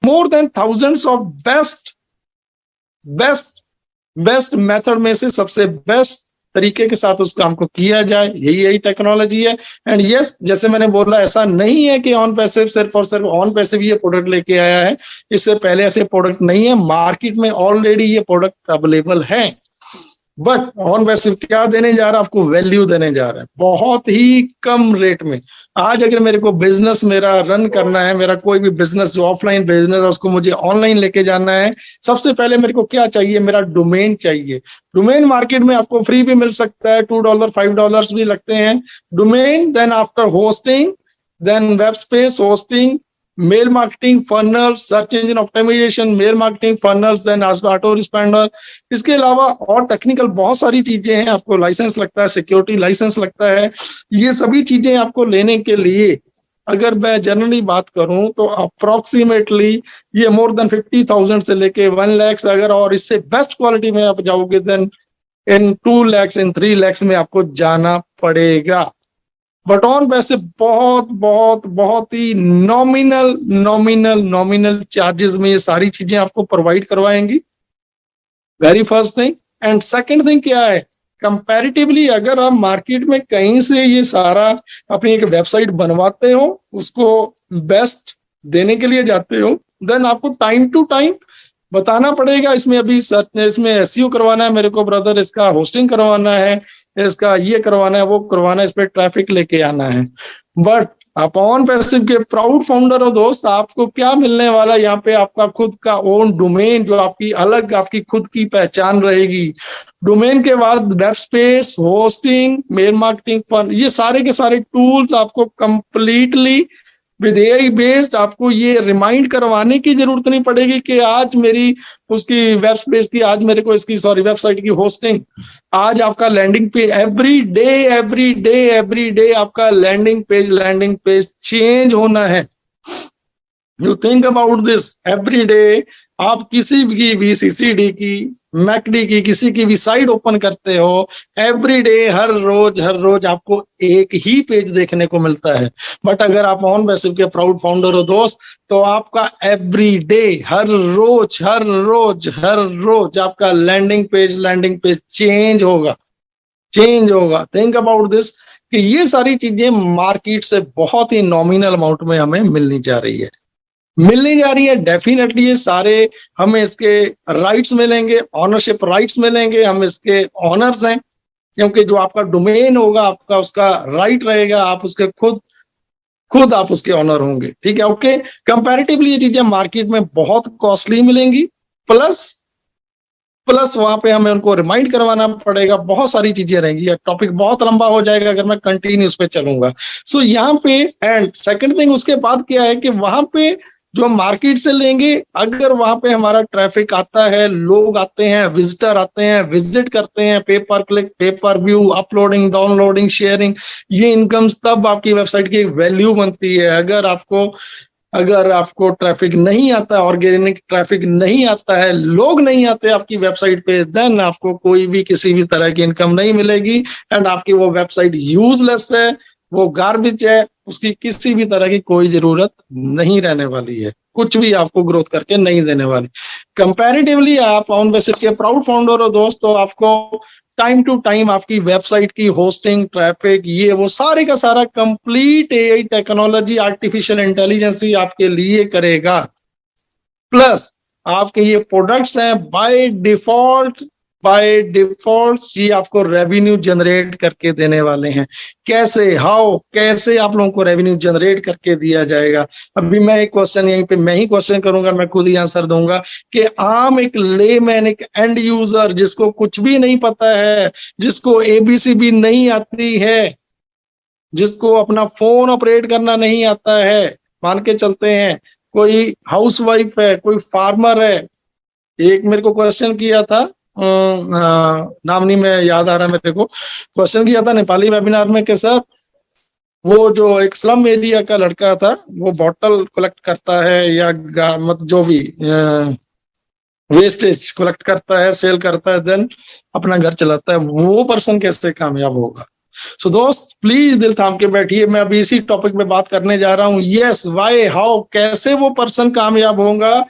More than thousands of best best best method में से सबसे बेस्ट तरीके के साथ उस काम को किया जाए, यही टेक्नोलॉजी है। एंड यस, जैसे मैंने बोला, ऐसा नहीं है कि ऑन पैसिव सिर्फ और सिर्फ ऑन पैसिव ये प्रोडक्ट लेके आया है, इससे पहले ऐसे प्रोडक्ट नहीं है, मार्केट में ऑलरेडी ये प्रोडक्ट अवेलेबल है। बट ऑन पैसिव क्या देने जा रहा है आपको? वैल्यू देने जा रहा है बहुत ही कम रेट में। आज अगर मेरे को बिजनेस मेरा रन करना है, मेरा कोई भी बिजनेस जो ऑफलाइन बिजनेस है उसको मुझे ऑनलाइन लेके जाना है, सबसे पहले मेरे को क्या चाहिए? मेरा डोमेन चाहिए। डोमेन मार्केट में आपको फ्री भी मिल सकता है, $2 $5 भी लगते हैं domain. Then after hosting, then web space hosting, mail marketing funnel, search engine optimisation, mail marketing funnels, then auto responder. इसके अलावा और टेक्निकल बहुत सारी चीजें हैं। आपको लाइसेंस लगता है, सिक्योरिटी लाइसेंस लगता है। ये सभी चीजें आपको लेने के लिए अगर मैं जनरली बात करूं तो अप्रोक्सीमेटली ये मोर देन 50,000 से लेके 1 लाख, अगर और इससे बेस्ट क्वालिटी में आप जाओगे देन इन 2 लाख, इन 3 लाख में आपको जाना पड़ेगा। बट ऑन पैसे बहुत बहुत बहुत ही नॉमिनल चार्जेस में ये सारी चीजें आपको प्रोवाइड करवाएंगी, very first thing. And second thing क्या है? कंपैरेटिवली अगर आप मार्केट में कहीं से ये सारा अपनी एक वेबसाइट बनवाते हो, उसको बेस्ट देने के लिए जाते हो, देन आपको टाइम टू टाइम बताना पड़ेगा इसमें अभी इसमें एसईओ करवाना है मेरे को ब्रदर, इसका होस्टिंग करवाना है, इसका ये करवाना है, वो करवाना है, इस पे ट्रैफिक लेके आना है। बट आप ऑन पैसिव के प्राउड फाउंडर हो दोस्त, आपको क्या मिलने वाला है यहाँ पे? आपका खुद का ओन डोमेन, जो आपकी अलग आपकी खुद की पहचान रहेगी। डोमेन के बाद web space, hosting, mail marketing fun, ये सारे के सारे टूल्स आपको कंप्लीटली विद एआई बेस्ड। आपको ये रिमाइंड करवाने की जरूरत नहीं पड़ेगी कि आज मेरी उसकी वेब स्पेस की, आज मेरे को इसकी वेबसाइट की होस्टिंग, आज आपका लैंडिंग पेज एवरी डे आपका लैंडिंग पेज चेंज होना है। You think about this, every day आप किसी की भी सीसीडी की, मैकडी की, किसी की भी साइट ओपन करते हो, एवरी डे हर रोज आपको एक ही पेज देखने को मिलता है। बट अगर आप ऑन पैसिव के प्राउड फाउंडर हो दोस्त, तो आपका एवरी डे हर रोज आपका लैंडिंग पेज चेंज होगा। थिंक अबाउट दिस कि ये सारी चीजें मार्केट से बहुत ही नॉमिनल अमाउंट में हमें मिलनी जा रही है। डेफिनेटली ये सारे हमें इसके राइट्स मिलेंगे, ऑनरशिप राइट्स मिलेंगे, हम इसके ऑनर्स हैं, क्योंकि जो आपका डोमेन होगा आपका उसका राइट रहेगा, आप उसके खुद आप उसके ऑनर होंगे। ठीक है, ओके। कंपैरेटिवली ये चीजें मार्केट में बहुत कॉस्टली मिलेंगी, प्लस वहां पे हमें उनको रिमाइंड करवाना पड़ेगा, बहुत सारी चीजें रहेंगी। ये टॉपिक बहुत लंबा हो जाएगा अगर मैं कंटिन्यूस पे चलूंगा। सो यहाँ पे एंड सेकंड थिंग उसके बाद क्या है कि वहां पे जो मार्केट से लेंगे, अगर वहां पे हमारा ट्रैफिक आता है, लोग आते हैं, विजिटर आते हैं, विजिट करते हैं, पे पर क्लिक, पे पर व्यू, अपलोडिंग, डाउनलोडिंग, शेयरिंग, ये इनकम्स, तब आपकी वेबसाइट की वैल्यू बनती है। अगर आपको ट्रैफिक नहीं आता, ऑर्गेनिक ट्रैफिक नहीं आता है, लोग नहीं आते आपकी वेबसाइट पे, देन आपको कोई भी किसी भी तरह की इनकम नहीं मिलेगी एंड आपकी वो वेबसाइट यूजलेस है, वो गार्बेज है, उसकी किसी भी तरह की कोई जरूरत नहीं रहने वाली है, कुछ भी आपको ग्रोथ करके नहीं देने वाली। कंपैरेटिवली आप ऑन बेसिस के प्राउड फाउंडर हो दोस्तों, आपको टाइम टू टाइम आपकी वेबसाइट की होस्टिंग, ट्रैफिक, ये वो सारे का सारा complete AI technology, artificial intelligence ही आपके लिए करेगा। प्लस आपके ये प्रोडक्ट्स हैं बाय डिफॉल्ट ये आपको रेवेन्यू जनरेट करके देने वाले हैं। कैसे आप लोगों को रेवेन्यू जनरेट करके दिया जाएगा? अभी मैं एक क्वेश्चन यहीं पे मैं ही क्वेश्चन करूंगा, मैं खुद ही आंसर दूंगा कि आम एक लेमैन, एक एंड यूजर जिसको कुछ भी नहीं पता है, जिसको एबीसी भी नहीं आती है, जिसको अपना फोन ऑपरेट करना नहीं आता है, मान के चलते हैं कोई हाउसवाइफ है, कोई फार्मर है, एक मेरे को क्वेश्चन किया था, नाम नहीं मैं याद आ रहा मेरे को, क्वेश्चन किया था नेपाली वेबिनार में कि सर वो जो एक स्लम एरिया का लड़का था, वो बॉटल कलेक्ट करता है या मतलब जो भी वेस्टेज कलेक्ट करता है, सेल करता है, देन अपना घर चलाता है, वो पर्सन कैसे कामयाब होगा? सो दोस्त प्लीज दिल थाम के बैठिए, मैं अभी इसी टॉपिक पे बात करने जा रहा हूँ। यस, व्हाई, हाउ, कैसे वो पर्सन कामयाब होगा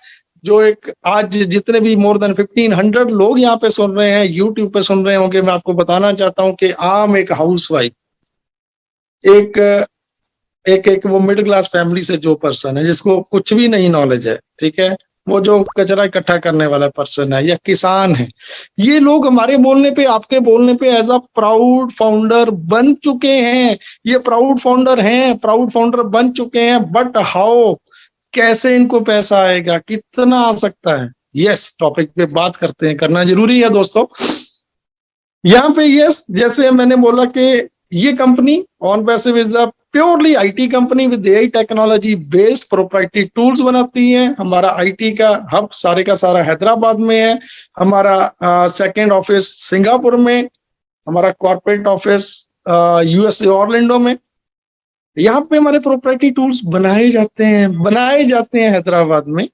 जो एक आज जितने भी मोर देन 1500 लोग यहाँ पे सुन रहे हैं, यूट्यूब पे सुन रहे होंगे। मैं आपको बताना चाहता हूँ कि आम एक हाउसवाइफ, एक एक एक वो मिडिल क्लास फैमिली से जो पर्सन है जिसको कुछ भी नहीं नॉलेज है, ठीक है, वो जो कचरा इकट्ठा करने वाला पर्सन है या किसान है, ये लोग हमारे बोलने पे, आपके बोलने पे एज अ प्राउड फाउंडर बन चुके हैं। ये प्राउड फाउंडर हैं, प्राउड फाउंडर बन चुके हैं, बट हाउ, कैसे इनको पैसा आएगा, कितना आ सकता है? यस, टॉपिक पे बात करते हैं, करना जरूरी है दोस्तों। यहाँ पे यस, जैसे मैंने बोला कि ये company on passive is a purely IT company with AI technology based proprietary tools बनाती है। हमारा आईटी का हब सारे का सारा हैदराबाद में है, हमारा सेकंड ऑफिस सिंगापुर में, हमारा कॉर्पोरेट ऑफिस यूएसए ऑरलैंडो में। यहाँ पे हमारे प्रोप्राइटरी टूल्स बनाए जाते हैं हैदराबाद में।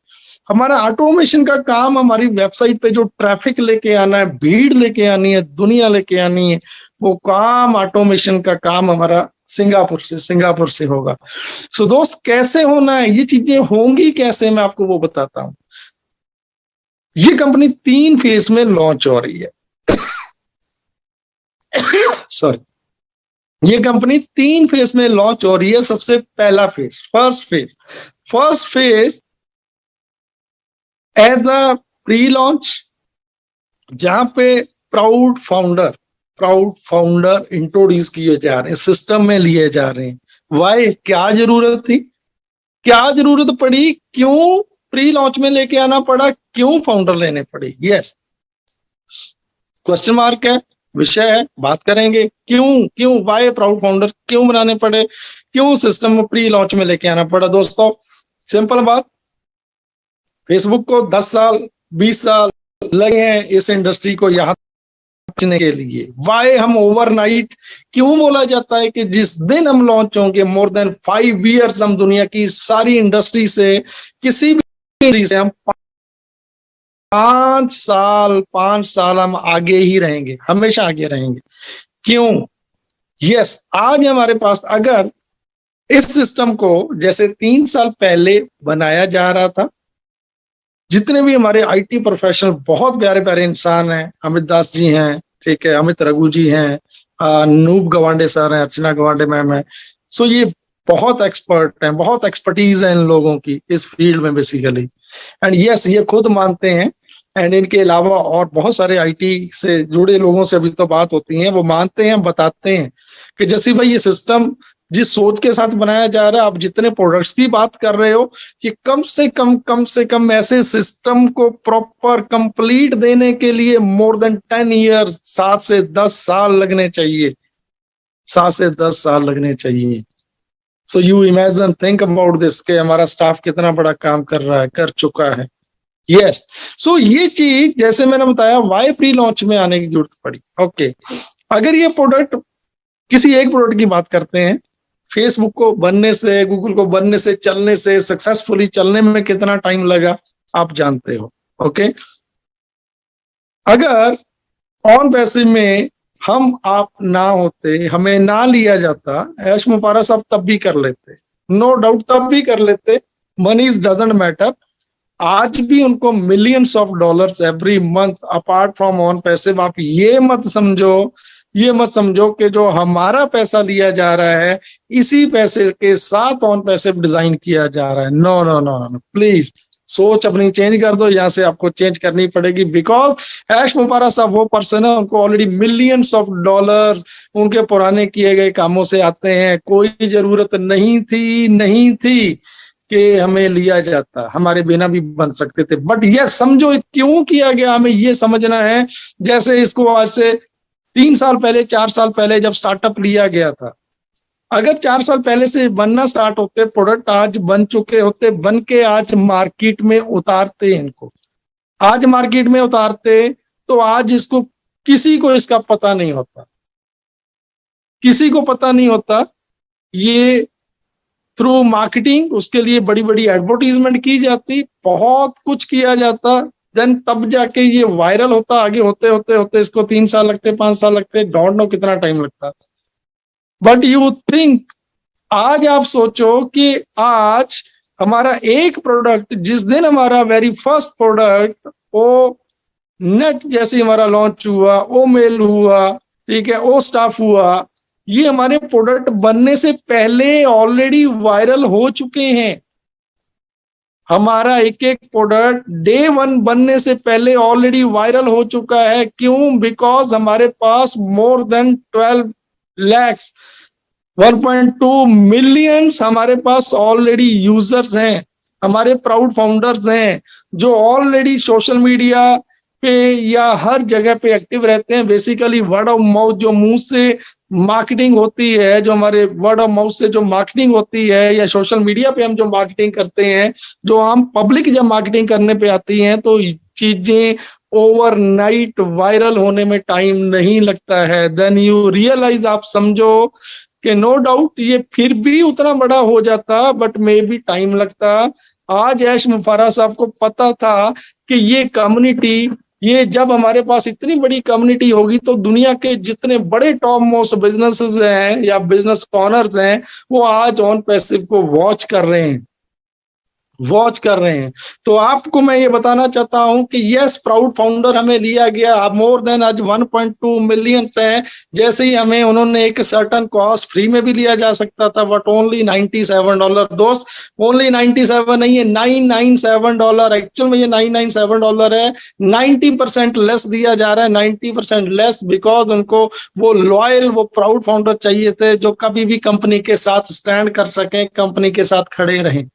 हमारा ऑटोमेशन का काम, हमारी वेबसाइट पे जो ट्रैफिक लेके आना है, भीड़ लेके आनी है, दुनिया लेके आनी है, वो काम, ऑटोमेशन का काम हमारा सिंगापुर से होगा। सो दोस्त, कैसे होना है, ये चीजें होंगी कैसे, मैं आपको वो बताता हूं। ये कंपनी 3 फेज में लॉन्च हो रही है। सॉरी, ये कंपनी 3 फेज में लॉन्च हो रही है। सबसे पहला phase, first phase as a pre launch, जहां पे प्राउड फाउंडर इंट्रोड्यूस किए जा रहे हैं, सिस्टम में लिए जा रहे हैं। वाई, क्या जरूरत थी, क्या जरूरत पड़ी, क्यों प्री लॉन्च में लेके आना पड़ा, क्यों फाउंडर लेने पड़े? यस, क्वेश्चन मार्क है, विषय है, बात करेंगे। क्यों वाई प्राउड फाउंडर क्यों बनाने पड़े, क्यों सिस्टम में प्री लॉन्च में लेके आना पड़ा? दोस्तों सिंपल बात, फेसबुक को 10 साल 20 साल लगे हैं इस इंडस्ट्री को यहाँ पहुंचने के लिए। वाई हम ओवरनाइट, क्यों बोला जाता है कि जिस दिन हम लॉन्च होंगे, मोर देन 5 इयर्स हम दुनिया की सारी इंडस्ट्री से, किसी भी इंडस्ट्री से हम 5 साल हम आगे ही रहेंगे, हमेशा आगे रहेंगे। क्यों? यस, आज हमारे पास अगर इस सिस्टम को जैसे 3 साल पहले बनाया जा रहा था, जितने भी हमारे आईटी प्रोफेशनल बहुत प्यारे प्यारे इंसान हैं, अमित दास जी हैं, ठीक है, अमित रघु जी हैं, नूप गवांडे सर हैं, अर्चना गवांडे मैम है। सो ये बहुत एक्सपर्ट हैं, बहुत एक्सपर्टीज है इन लोगों की इस फील्ड में बेसिकली। एंड यस, ये खुद मानते हैं, एंड इनके अलावा और बहुत सारे आईटी से जुड़े लोगों से अभी तो बात होती है, वो मानते हैं, बताते हैं कि जैसे भाई ये सिस्टम जिस सोच के साथ बनाया जा रहा है, आप जितने प्रोडक्ट्स की बात कर रहे हो कि कम से कम ऐसे सिस्टम को प्रॉपर कंप्लीट देने के लिए मोर देन 10 इयर्स, 7 से 10 साल लगने चाहिए, 7 से 10 साल लगने चाहिए। So you imagine, think about this कि हमारा स्टाफ कितना बड़ा काम कर रहा है, कर चुका है। यस, सो ये चीज जैसे मैंने बताया, वाई प्री लॉन्च में आने की जरूरत पड़ी। ओके, अगर ये प्रोडक्ट, किसी एक प्रोडक्ट की बात करते हैं, फेसबुक को बनने से, गूगल को बनने से, चलने से, सक्सेसफुली चलने में कितना टाइम लगा आप जानते हो। ओके, अगर ऑन पैसिव में हम आप ना होते, हमें ना लिया जाता, ऐश मुबारक साहब तब भी कर लेते, नो डाउट तब भी कर लेते, मनी डजंट मैटर। आज भी उनको millions of dollars every month apart from on passive. आप ये मत समझो कि जो हमारा पैसा लिया जा रहा है, इसी पैसे के साथ ऑन पैसिव डिजाइन किया जा रहा है। No no no no, please सोच अपनी चेंज कर दो, यहाँ से आपको चेंज करनी पड़ेगी। बिकॉज ऐश मुबारक साहब वो पर्सन है, उनको ऑलरेडी मिलियंस ऑफ डॉलर्स उनके पुराने किए गए कामों से आते हैं। कोई जरूरत नहीं थी कि हमें लिया जाता, हमारे बिना भी बन सकते थे। बट ये समझो क्यों किया गया, हमें ये समझना है। जैसे इसको आज से 3 साल पहले, 4 साल पहले जब स्टार्टअप लिया गया था, अगर 4 साल पहले से बनना स्टार्ट होते, प्रोडक्ट आज बन चुके होते, बन के आज मार्केट में उतारते, इनको आज मार्केट में उतारते, तो आज इसको किसी को इसका पता नहीं होता, किसी को पता नहीं होता। ये थ्रू मार्केटिंग, उसके लिए बड़ी बड़ी एडवर्टीजमेंट की जाती, बहुत कुछ किया जाता, देन तब जाके ये वायरल होता। आगे होते होते होते इसको 3 साल लगते, 5 साल लगते, डोंट नो कितना टाइम लगता। बट यू थिंक, आज आप सोचो कि आज हमारा एक प्रोडक्ट, जिस दिन हमारा वेरी फर्स्ट प्रोडक्ट ओ नेट जैसे हमारा लॉन्च हुआ, ओ मेल हुआ, ठीक है, ओ स्टाफ हुआ, ये हमारे प्रोडक्ट बनने से पहले ऑलरेडी वायरल हो चुके हैं। हमारा एक एक प्रोडक्ट डे वन बनने से पहले ऑलरेडी वायरल हो चुका है। क्यों? बिकॉज हमारे पास मोर देन 12 lakhs 1.2 मिलियंस हमारे पास ऑलरेडी यूजर्स हैं, हमारे प्राउड फाउंडर्स हैं, जो ऑलरेडी सोशल मीडिया पे या हर जगह पे एक्टिव रहते हैं। बेसिकली वर्ड ऑफ माउथ, जो मुंह से मार्केटिंग होती है, जो हमारे वर्ड ऑफ माउथ से जो मार्केटिंग होती है, या सोशल मीडिया पे हम जो मार्केटिंग करते हैं, जो हम पब्लिक जब मार्केटिंग करने पे आती हैं, तो चीजें ओवरनाइट वायरल होने में टाइम नहीं लगता है। देन यू रियलाइज, आप समझो कि नो डाउट ये फिर भी उतना बड़ा हो जाता, बट मे भी टाइम लगता। आज ऐश मुफारा साहब को पता था कि ये कम्युनिटी, ये जब हमारे पास इतनी बड़ी कम्युनिटी होगी तो दुनिया के जितने बड़े टॉप मोस्ट बिजनेसेस हैं या बिजनेस ऑनर्स हैं, वो आज ऑन पैसिव को वॉच कर रहे हैं, वॉच कर रहे हैं। तो आपको मैं ये बताना चाहता हूं कि यस, प्राउड फाउंडर हमें लिया गया, अब मोर देन आज 1.2 मिलियन हैं। जैसे ही हमें उन्होंने एक सर्टन कॉस्ट फ्री में भी लिया जा सकता था, बट ओनली $97। दोस्त, ओनली 97 नहीं है, $997। एक्चुअल में ये $997 है। 90% लेस दिया जा रहा है, 90% लेस, बिकॉज उनको वो लॉयल, वो प्राउड फाउंडर चाहिए थे जो कभी भी कंपनी के साथ स्टैंड कर सकें, कंपनी के साथ खड़े रहें।